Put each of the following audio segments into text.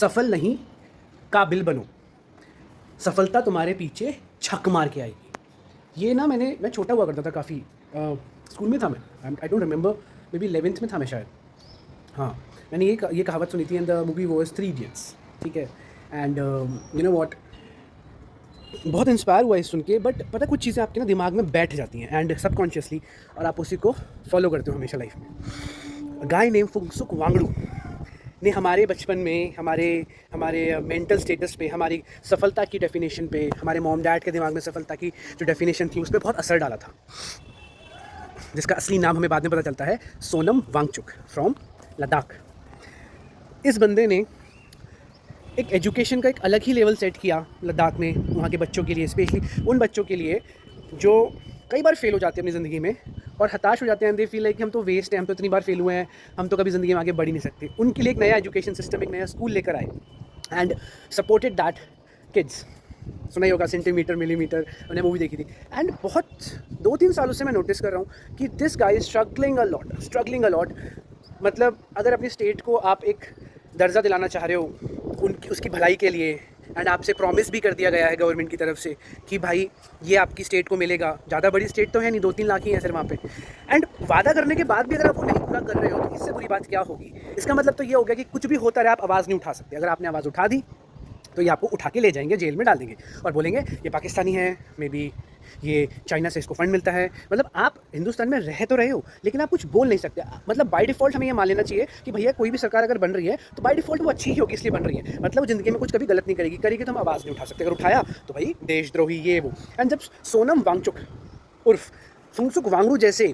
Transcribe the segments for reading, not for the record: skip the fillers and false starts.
सफल नहीं, काबिल बनो, सफलता तुम्हारे पीछे छक मार के आएगी। ये ना मैं छोटा हुआ करता था काफ़ी, स्कूल में था मैं, I don't remember, may be 11th में था मैं शायद। हाँ, मैंने ये कहावत सुनी थी and the movie was three idiots, ठीक है। एंड यू नो व्हाट, बहुत इंस्पायर हुआ इस सुन के। बट पता, कुछ चीज़ें आपके ना दिमाग में बैठ जाती हैं एंड सबकॉन्शियसली, और आप उसी को फॉलो करते हो हमेशा लाइफ में। गाय नेम फुंगसुक वांगडू ने हमारे बचपन में, हमारे हमारे मेंटल स्टेटस पे, हमारी सफलता की डेफिनेशन पे, हमारे मॉम डैड के दिमाग में सफलता की जो डेफिनेशन थी उस पर बहुत असर डाला था, जिसका असली नाम हमें बाद में पता चलता है, सोनम वांगचुक फ्रॉम लद्दाख। इस बंदे ने एक एजुकेशन का एक अलग ही लेवल सेट किया लद्दाख में, वहाँ के बच्चों के लिए, स्पेशली उन बच्चों के लिए जो कई बार फेल हो जाते हैं अपनी ज़िंदगी में और हताश हो जाते हैं। दे फील लाइक कि हम तो वेस्ट हैं, हम तो इतनी बार फेल हुए हैं, हम तो कभी ज़िंदगी में आगे बढ़ ही नहीं सकते। उनके लिए एक नया एजुकेशन सिस्टम, एक नया स्कूल लेकर आए एंड सपोर्टेड दैट किड्स। सुना ही होगा सेंटीमीटर मिलीमीटर, मैंने मूवी देखी थी। एंड बहुत 2-3 सालों से मैं नोटिस कर रहा हूँ कि this guy is struggling a lot. मतलब अगर अपनी स्टेट को आप एक दर्जा दिलाना चाह रहे हो उनकी, उसकी भलाई के लिए, एंड आपसे प्रॉमिस भी कर दिया गया है गवर्नमेंट की तरफ से कि भाई ये आपकी स्टेट को मिलेगा, ज़्यादा बड़ी स्टेट तो है नहीं, 2-3 लाख ही है सिर्फ वहाँ पे, एंड वादा करने के बाद भी अगर आप वो नहीं पूरा कर रहे हो तो इससे बुरी बात क्या होगी। इसका मतलब तो ये हो गया कि कुछ भी होता रहे आप आवाज़ नहीं उठा सकते। अगर आपने आवाज़ उठा दी तो ये आपको उठा के ले जाएंगे, जेल में डाल देंगे और बोलेंगे ये पाकिस्तानी है, मे बी ये चाइना से इसको फंड मिलता है। मतलब आप हिंदुस्तान में रह तो रहे हो लेकिन आप कुछ बोल नहीं सकते। मतलब बाय डिफ़ॉल्ट हमें ये मान लेना चाहिए कि भैया कोई भी सरकार अगर बन रही है तो बाय डिफ़ॉल्ट वो अच्छी ही होगी, इसलिए बन रही है। मतलब वो ज़िंदगी में कुछ कभी गलत नहीं करेगी तो हम आवाज़ नहीं उठा सकते। अगर उठाया तो भाई देशद्रोही ये वो। एंड जब सोनम वांगचुक उर्फ फुंगसुक वांगडू जैसे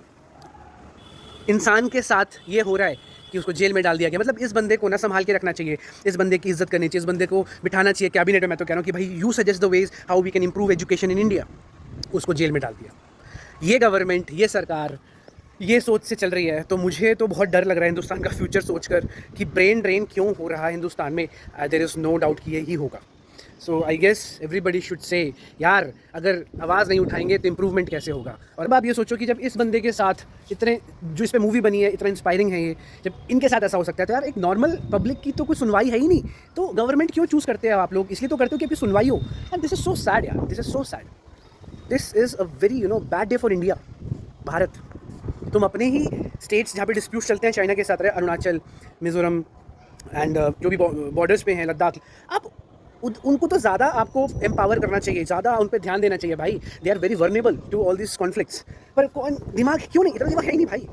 इंसान के साथ ये हो रहा है कि उसको जेल में डाल दिया गया, मतलब इस बंदे को ना संभाल के रखना चाहिए, इस बंदे की इज्जत करनी चाहिए, इस बंदे को बिठाना चाहिए कैबिनेट में। मैं तो कह रहा हूँ कि भाई you suggest the ways how we can improve education in India. उसको जेल में डाल दिया। ये गवर्नमेंट, ये सरकार ये सोच से चल रही है तो मुझे तो बहुत डर लग रहा है हिंदुस्तान का फ्यूचर सोचकर कि ब्रेन ड्रेन क्यों हो रहा है हिंदुस्तान में। देयर इज़ नो डाउट कि यही होगा। So I guess everybody should say यार, अगर आवाज़ नहीं उठाएंगे तो इम्प्रूवमेंट कैसे होगा। और अब आप ये सोचो कि जब इस बंदे के साथ इतने, जो इस पर मूवी बनी है, इतना इंस्पायरिंग है ये, जब इनके साथ ऐसा हो सकता है तो यार एक नॉर्मल पब्लिक की तो कोई सुनवाई है ही नहीं। तो गवर्नमेंट क्यों चूज़ करते हैं आप लोग? इसलिए तो करते हो कि आपकी सुनवाई हो। And this is so sad यार, this is so sad. This is a very bad day for India. Bharat, तुम अपने ही स्टेट्स जहाँ पे डिस्प्यूट चलते हैं चाइना के साथ रहे, अरुणाचल, मिज़ोरम एंड जो भी बॉर्डर्स पे हैं, लद्दाख, आप उनको तो ज़्यादा आपको एम्पावर करना चाहिए, ज़्यादा उन पर ध्यान देना चाहिए भाई। They are very vulnerable to all this conflicts. पर कौन दिमाग क्यों नहीं, इतना दिमाग है ही नहीं भाई।